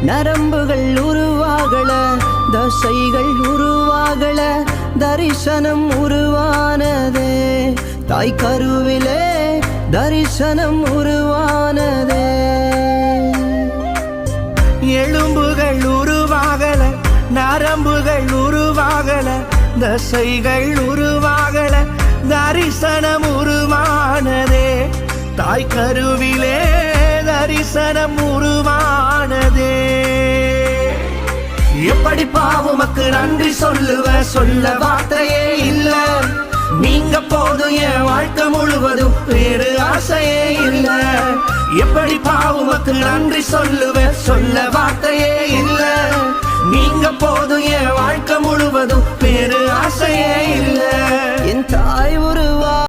நரம்புகள் உருவாகல, தசைகள் உருவாகல, தரிசனம் உருவானதே. தாய் கருவிலே தரிசனம் உருவானதே. எலும்புகள் உருவாகல, நரம்புகள் உருவாகல, தசைகள் உருவாகல, தரிசனம் உருவானதே. தாய் கருவிலே தரிசனம் உருவானதே. எப்படி பாவுமக்கு நன்றி சொல்லுவ, சொல்ல வார்த்தையே இல்ல. நீங்க போதும் என் வாழ்க்கை முழுவதும் வேறு ஆசையே இல்ல. எப்படி பாவுமக்கு நன்றி சொல்லுவ, சொல்ல வார்த்தையே இல்ல. நீங்க போதும் என் வாழ்க்கை முழுவதும் வேறு ஆசையே இல்ல. என் தாய்